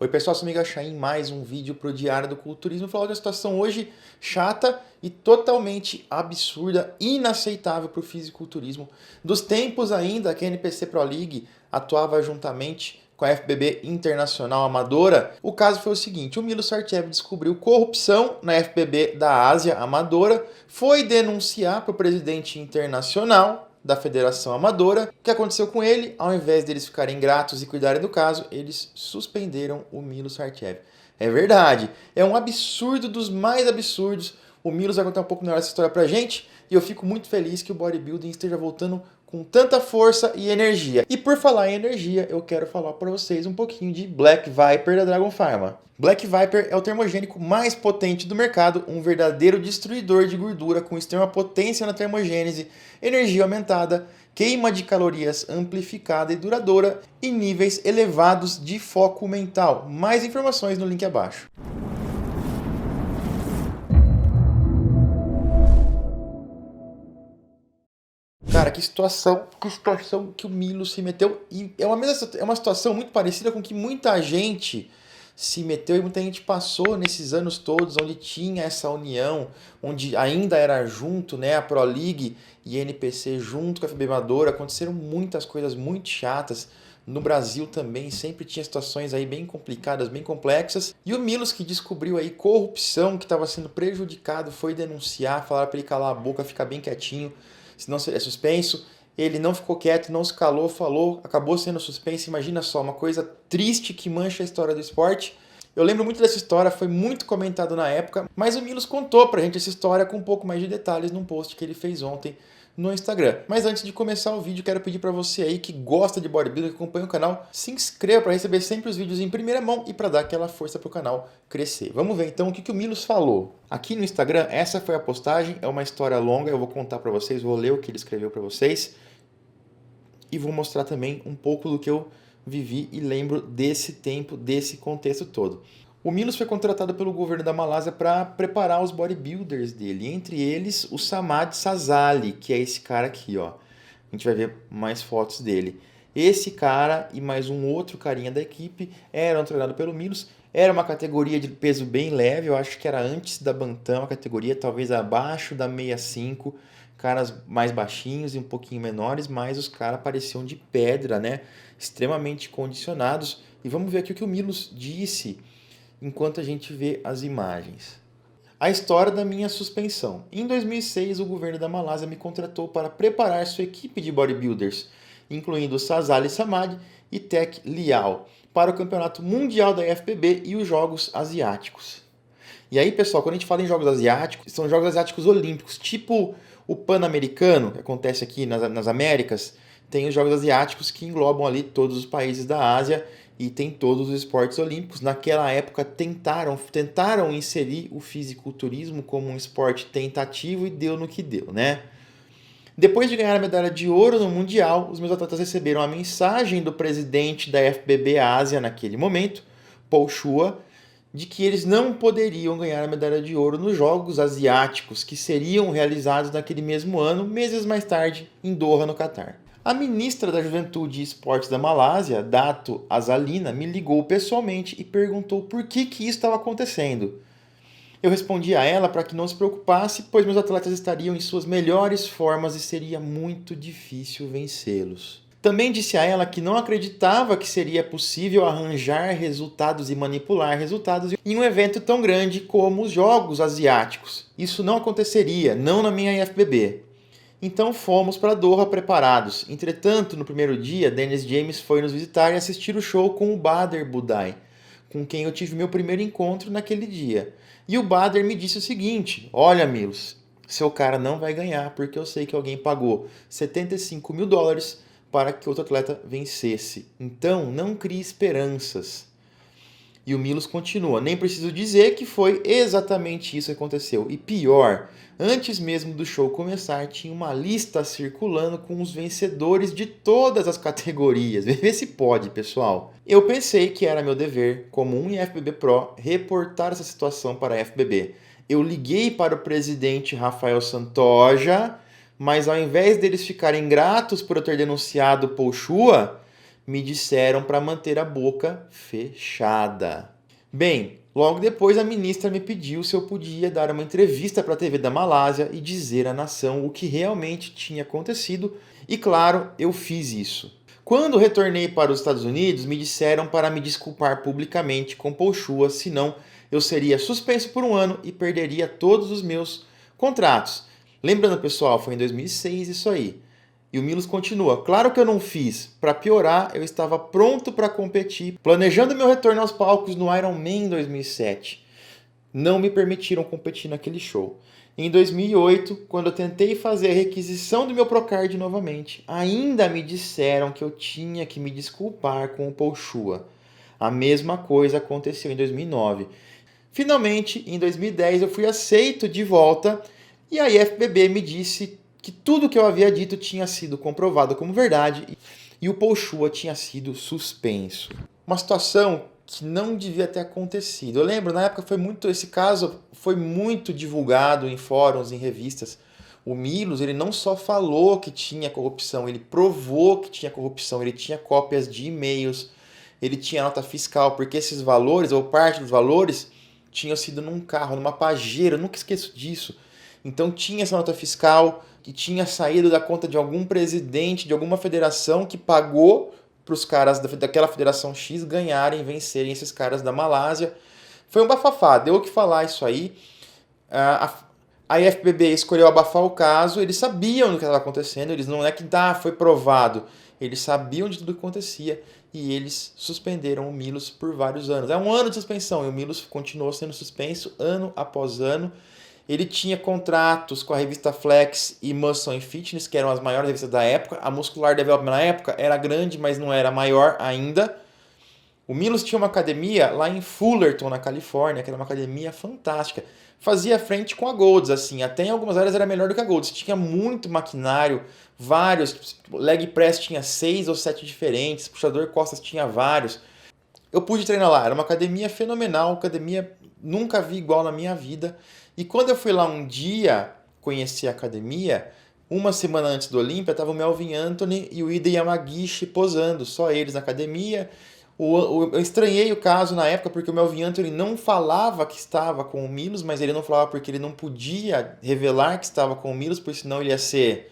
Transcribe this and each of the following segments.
Oi pessoal, sou o Miguel Chain, mais um vídeo para o Diário do Culturismo. Vou falar de uma situação hoje chata e totalmente absurda, inaceitável para o fisiculturismo. Dos tempos ainda que a NPC Pro League atuava juntamente com a FBB Internacional Amadora, o caso foi o seguinte: o Milo Sartsev descobriu corrupção na FBB da Ásia Amadora, foi denunciar para o presidente internacional da Federação Amadora. O que aconteceu com ele? Ao invés deles ficarem gratos e cuidarem do caso, eles suspenderam o Milo Sartsev. É verdade, é um absurdo dos mais absurdos. O Milos vai contar um pouco melhor essa história pra gente e eu fico muito feliz que o bodybuilding esteja voltando com tanta força e energia. E por falar em energia, eu quero falar para vocês um pouquinho de Black Viper da Dragon Pharma. Black Viper é o termogênico mais potente do mercado, um verdadeiro destruidor de gordura com extrema potência na termogênese, energia aumentada, queima de calorias amplificada e duradoura e níveis elevados de foco mental. Mais informações no link abaixo. Cara, que situação que o Milo se meteu. E é uma situação muito parecida com que muita gente se meteu e muita gente passou nesses anos todos, onde tinha essa união, onde ainda era junto, né, a Pro League e a NPC junto com a FBB Amadora. Aconteceram muitas coisas muito chatas. No Brasil também sempre tinha situações aí bem complicadas, bem complexas. E o Milos, que descobriu aí corrupção, que estava sendo prejudicado, foi denunciar, falaram para ele calar a boca, ficar bem quietinho, senão é suspenso. Ele não ficou quieto, não se calou, falou, acabou sendo suspenso. Imagina só, uma coisa triste que mancha a história do esporte. Eu lembro muito dessa história, foi muito comentado na época, mas o Milos contou pra gente essa história com um pouco mais de detalhes num post que ele fez ontem no Instagram. Mas antes de começar o vídeo, quero pedir para você aí que gosta de bodybuilding, que acompanha o canal, se inscreva para receber sempre os vídeos em primeira mão e para dar aquela força para o canal crescer. Vamos ver então o que o Milos falou. Aqui no Instagram, essa foi a postagem, é uma história longa, eu vou contar para vocês, vou ler o que ele escreveu para vocês e vou mostrar também um pouco do que eu vivi e lembro desse tempo, desse contexto todo. O Milos foi contratado pelo governo da Malásia para preparar os bodybuilders dele, entre eles o Samad Sazali, que é esse cara aqui, ó. A gente vai ver mais fotos dele. Esse cara e mais um outro carinha da equipe eram treinados pelo Milos. Era uma categoria de peso bem leve, eu acho que era antes da Bantam, a categoria talvez abaixo da 65, caras mais baixinhos e um pouquinho menores, mas os caras pareciam de pedra, né? Extremamente condicionados. E vamos ver aqui o que o Milos disse enquanto a gente vê as imagens. A história da minha suspensão. Em 2006, o governo da Malásia me contratou para preparar sua equipe de bodybuilders, incluindo Sazali Samad e Tek Liao, para o Campeonato Mundial da IFBB e os Jogos Asiáticos. E aí, pessoal, quando a gente fala em Jogos Asiáticos, são Jogos Asiáticos Olímpicos, tipo o Pan-Americano, que acontece aqui nas Américas, tem os Jogos Asiáticos que englobam ali todos os países da Ásia e tem todos os esportes olímpicos. Naquela época tentaram inserir o fisiculturismo como um esporte tentativo e deu no que deu, né? Depois de ganhar a medalha de ouro no Mundial, os meus atletas receberam a mensagem do presidente da FBB Ásia naquele momento, Paul Chua, de que eles não poderiam ganhar a medalha de ouro nos Jogos Asiáticos, que seriam realizados naquele mesmo ano, meses mais tarde, em Doha, no Catar. A ministra da Juventude e Esportes da Malásia, Dato Azalina, me ligou pessoalmente e perguntou por que isso estava acontecendo. Eu respondi a ela para que não se preocupasse, pois meus atletas estariam em suas melhores formas e seria muito difícil vencê-los. Também disse a ela que não acreditava que seria possível arranjar resultados e manipular resultados em um evento tão grande como os Jogos Asiáticos. Isso não aconteceria, não na minha IFBB. Então fomos para Doha preparados. Entretanto, no primeiro dia, Dennis James foi nos visitar e assistir o show com o Bader Budai, com quem eu tive meu primeiro encontro naquele dia. E o Bader me disse o seguinte: olha, Milos, seu cara não vai ganhar porque eu sei que alguém pagou $75 mil para que outro atleta vencesse. Então, não crie esperanças. E o Milos continua: nem preciso dizer que foi exatamente isso que aconteceu. E pior, antes mesmo do show começar, tinha uma lista circulando com os vencedores de todas as categorias. Vê se pode, pessoal. Eu pensei que era meu dever, como um IFBB Pro, reportar essa situação para a IFBB. Eu liguei para o presidente Rafael Santoja, mas ao invés deles ficarem gratos por eu ter denunciado o Paul Chua, me disseram para manter a boca fechada. Bem, logo depois a ministra me pediu se eu podia dar uma entrevista para a TV da Malásia e dizer à nação o que realmente tinha acontecido, e claro, eu fiz isso. Quando retornei para os Estados Unidos, me disseram para me desculpar publicamente com Paul Shua, senão eu seria suspenso por um ano e perderia todos os meus contratos. Lembrando, pessoal, foi em 2006 isso aí. E o Milos continua. Claro que eu não fiz. Para piorar, eu estava pronto para competir, planejando meu retorno aos palcos no Iron Man 2007. Não me permitiram competir naquele show. Em 2008, quando eu tentei fazer a requisição do meu Procard novamente, ainda me disseram que eu tinha que me desculpar com o Paul Shua. A mesma coisa aconteceu em 2009. Finalmente, em 2010, eu fui aceito de volta e a IFBB me disse que tudo que eu havia dito tinha sido comprovado como verdade e o Paul Shua tinha sido suspenso. Uma situação que não devia ter acontecido. Eu lembro, na época esse caso foi muito divulgado em fóruns, em revistas. O Milos, ele não só falou que tinha corrupção, ele provou que tinha corrupção, ele tinha cópias de e-mails, ele tinha nota fiscal, porque esses valores, ou parte dos valores, tinham sido num carro, numa Pajero, eu nunca esqueço disso. Então tinha essa nota fiscal que tinha saído da conta de algum presidente de alguma federação que pagou para os caras daquela federação X ganharem, vencerem esses caras da Malásia. Foi um bafafá, deu o que falar isso aí. A IFBB escolheu abafar o caso, eles sabiam do que estava acontecendo, eles não é que foi provado, eles sabiam de tudo o que acontecia e eles suspenderam o Milos por vários anos. É um ano de suspensão e o Milos continuou sendo suspenso ano após ano. Ele tinha contratos com a revista Flex e Muscle and Fitness, que eram as maiores revistas da época. A Muscular Development na época era grande, mas não era maior ainda. O Milos tinha uma academia lá em Fullerton, na Califórnia, que era uma academia fantástica. Fazia frente com a Golds, assim, até em algumas áreas era melhor do que a Golds. Tinha muito maquinário, vários. Leg press tinha 6 ou 7 diferentes, puxador costas tinha vários. Eu pude treinar lá, era uma academia fenomenal, academia nunca vi igual na minha vida. E quando eu fui lá um dia conhecer a academia, uma semana antes do Olímpia, estava o Melvin Anthony e o Ida Yamagishi posando, só eles na academia. Eu estranhei o caso na época porque o Melvin Anthony não falava que estava com o Milos, mas ele não falava porque ele não podia revelar que estava com o Milos, porque senão ele ia ser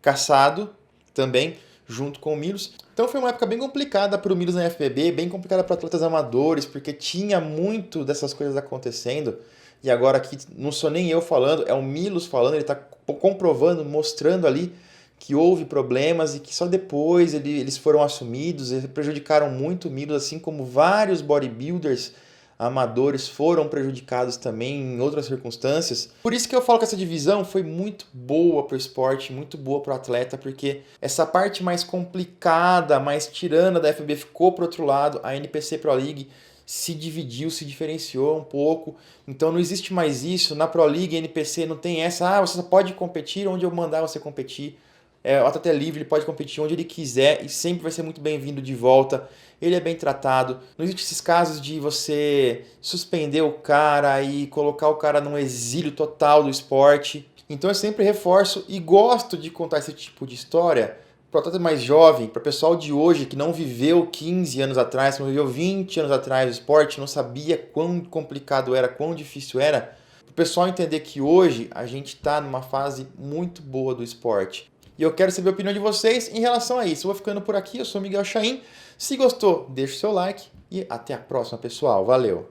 caçado também, junto com o Milos. Então foi uma época bem complicada para o Milos na FBB, bem complicada para atletas amadores, porque tinha muito dessas coisas acontecendo. E agora aqui não sou nem eu falando, é o Milos falando, ele está comprovando, mostrando ali que houve problemas e que só depois eles foram assumidos, eles prejudicaram muito o Milos, assim como vários bodybuilders amadores foram prejudicados também em outras circunstâncias. Por isso que eu falo que essa divisão foi muito boa para o esporte, muito boa para o atleta, porque essa parte mais complicada, mais tirana da FBB ficou para o outro lado, a NPC Pro League se dividiu, se diferenciou um pouco. Então não existe mais isso. Na Pro League, NPC não tem essa, você só pode competir onde eu mandar você competir. O atleta é livre, ele pode competir onde ele quiser e sempre vai ser muito bem-vindo de volta. Ele é bem tratado. Não existe esses casos de você suspender o cara e colocar o cara num exílio total do esporte. Então eu sempre reforço e gosto de contar esse tipo de história para o atleta mais jovem, para o pessoal de hoje que não viveu 15 anos atrás, que não viveu 20 anos atrás o esporte, não sabia quão complicado era, quão difícil era, para o pessoal entender que hoje a gente está numa fase muito boa do esporte. E eu quero saber a opinião de vocês em relação a isso. Eu vou ficando por aqui, eu sou Miguel Chaim. Se gostou, deixa o seu like e até a próxima, pessoal. Valeu!